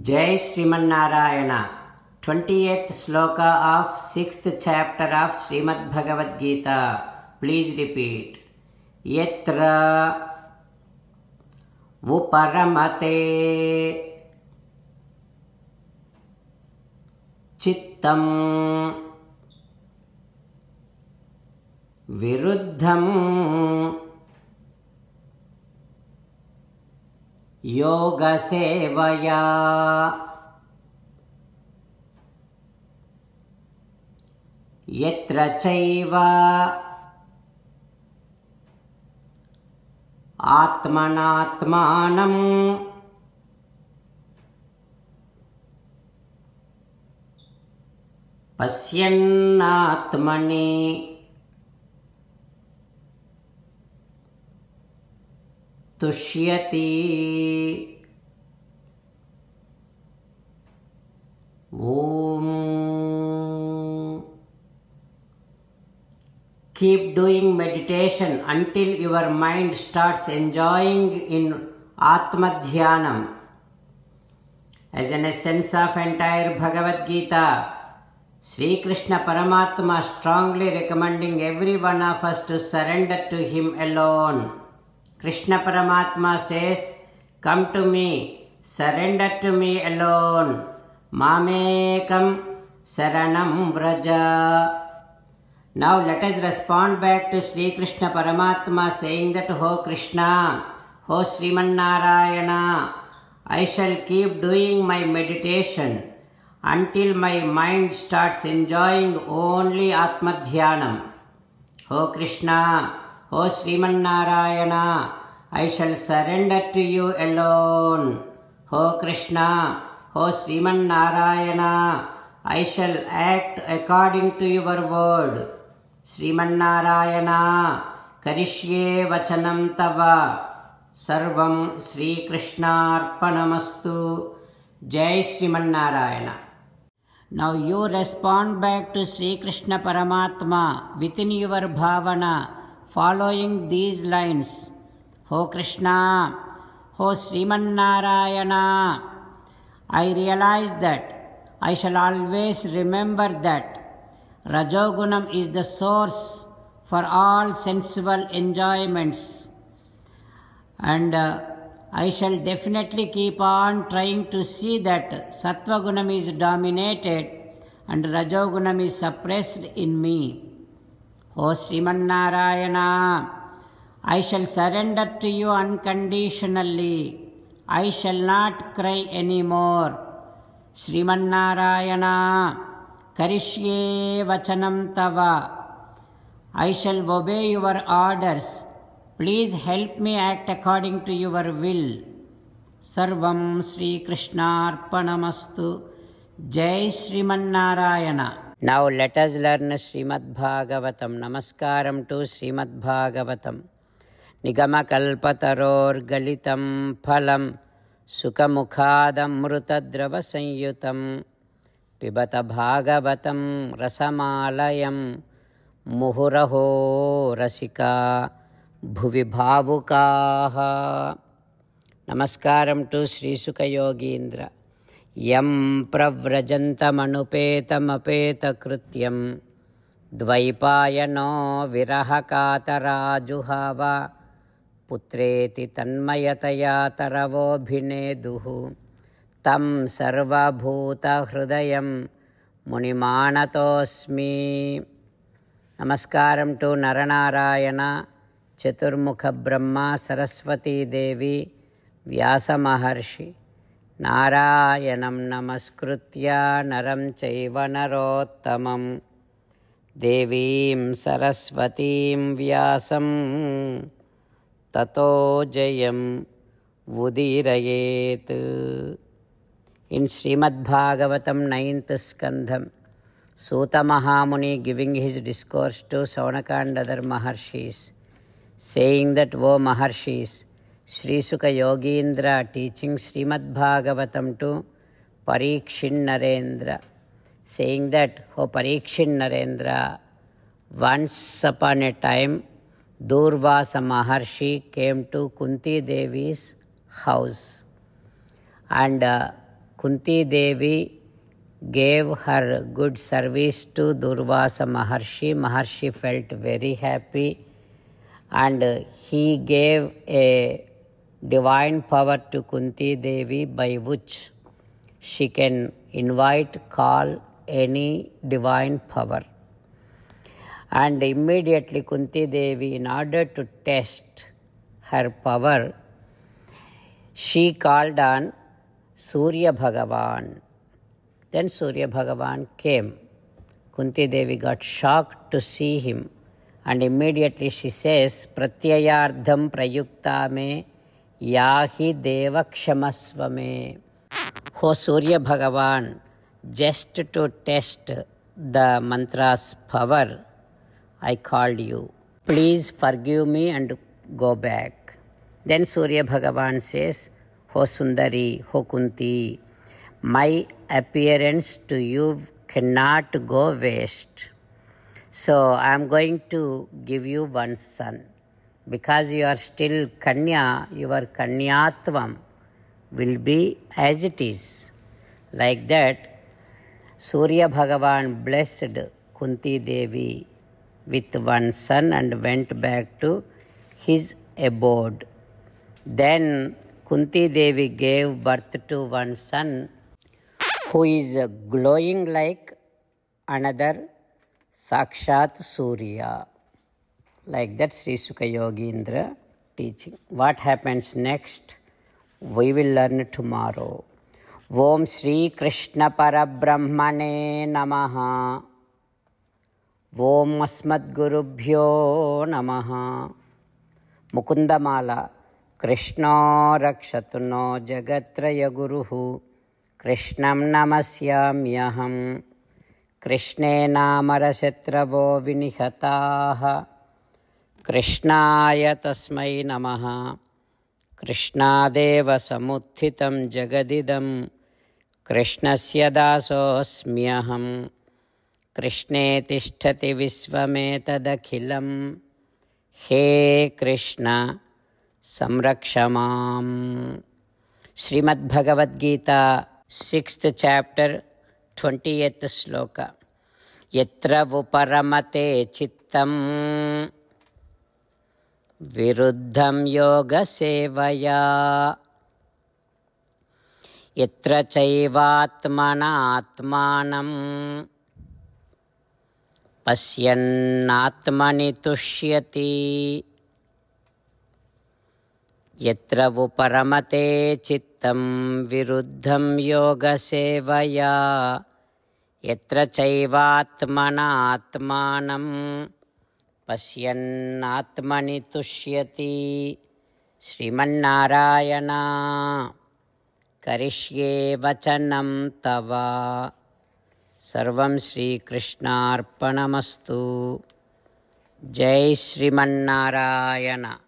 Jai Srimannarayana. 28th sloka of 6th chapter of Srimad Bhagavad Gita. Please repeat. Yatra Vuparamate Chittam Viruddham Yoga Sevaya Yatra Chaiva Atmanatmanam Pasyannatmani Tushyati. Om. Keep doing meditation until your mind starts enjoying in Atma Dhyanam. As an essence of entire Bhagavad Gita, Sri Krishna Paramatma strongly recommending every one of us to surrender to him alone. Krishna Paramatma says, "Come to me, surrender to me alone. Mamekam saranam vraja." Now let us respond back to Sri Krishna Paramatma saying that, "O Krishna, O Srimannarayana, I shall keep doing my meditation until my mind starts enjoying only Atma Dhyanam. O Krishna, O Srimannarayana, I shall surrender to you alone. O Krishna, O Srimannarayana, I shall act according to your word. Srimannarayana, karishye vachanam tava. Sarvam Sri Krishnarpanamastu. Jai Srimannarayana." Now you respond back to Sri Krishna Paramatma within your bhavana, following these lines. O Krishna, O Srimannarayana, I realize that I shall always remember that Rajogunam is the source for all sensible enjoyments, and I shall definitely keep on trying to see that Sattvagunam is dominated and Rajogunam is suppressed in me. O Srimannarayana, I shall surrender to you unconditionally. I shall not cry anymore. Srimannarayana, karishye vachanam tava. I shall obey your orders. Please help me act according to your will. Sarvam Sri Krishnarpanamastu. Jai Srimannarayana. Now let us learn Srimad Bhagavatam. Namaskaram to Srimad Bhagavatam. Nigama kalpataror galitam phalam Sukhamukhadamrutadrava sanyutam Pibata Bhagavatam rasamalayam Muhuraho rasika bhuvi bhavukaha. Namaskaram to Sri Sukha Yogindra. Yam pravrajantamanupeta krityam Dvaipayano virahakatarajuhava Putreti tanmayataya taravobhineduhu Tam sarvabhuta hrudayam munimanatosmi. Namaskaram to Naranarayana, Chaturmukha Brahma, Saraswati Devi, Vyasa Maharshi. Narayanam namaskritya naram chaiva narottamam Devim Saraswatim Vyasam Tato Jayam Vudirayet. In Srimad Bhagavatam 9th Skandham, Suta Mahamuni giving his discourse to Saunaka and other Maharshis, saying that, "O Maharshis, Sri Sukha Yogindra teaching Srimad Bhagavatam to Parikshin Narendra, saying that, O Parikshin Narendra, once upon a time Durvasa Maharshi came to Kunti Devi's house, and Kunti Devi gave her good service to Durvasa Maharshi. Maharshi felt very happy and he gave a divine power to Kunti Devi by which she can call any divine power. And immediately Kunti Devi, in order to test her power, she called on Surya Bhagavan. Then Surya Bhagavan came. Kunti Devi got shocked to see him. And immediately she says, Pratyayardham prayukta me yahi deva kshamasva me. O Surya Bhagavan, just to test the mantra's power, I called you. Please forgive me and go back. Then Surya Bhagavan says, Ho Sundari, Ho Kunti, my appearance to you cannot go waste. So I am going to give you one son. Because you are still Kanya, your Kanyatvam will be as it is. Like that, Surya Bhagavan blessed Kunti Devi with one son and went back to his abode. Then Kunti Devi gave birth to one son who is glowing like another Sakshat Surya. Like that Sri Sukha Yogindra teaching. What happens next? We will learn tomorrow. Om Sri Krishna Parabrahmane Namaha. Om Asmadgurubhyo Namaha. Mukundamala. Krishna Rakshatu no Jagatraya Guruhu. Krishnam Namasyamyaham. Krishne Namarashatravo Vinihataha. Krishnaya Tasmai Namaha. Krishnadeva Samuthitam Jagadidam. Krishnasya Dasosmyaham. Krishne Tishtati Visvametadakhilam. He Krishna Samrakshamam. Srimad Bhagavad Gita, 6th chapter, 20th sloka. Yatra vuparamate chittam viruddham yoga sevaya yatra chaivatmana atmanam pasyannatmani tushyati. Yatra vuparamate chittam viruddham yoga sevaya yatra chaivatmana atmanam pasyannatmani tushyati. Srimannarayana karishye vachanam tava. Sarvam Shri Krishnarpanamastu. Jai Srimannarayana.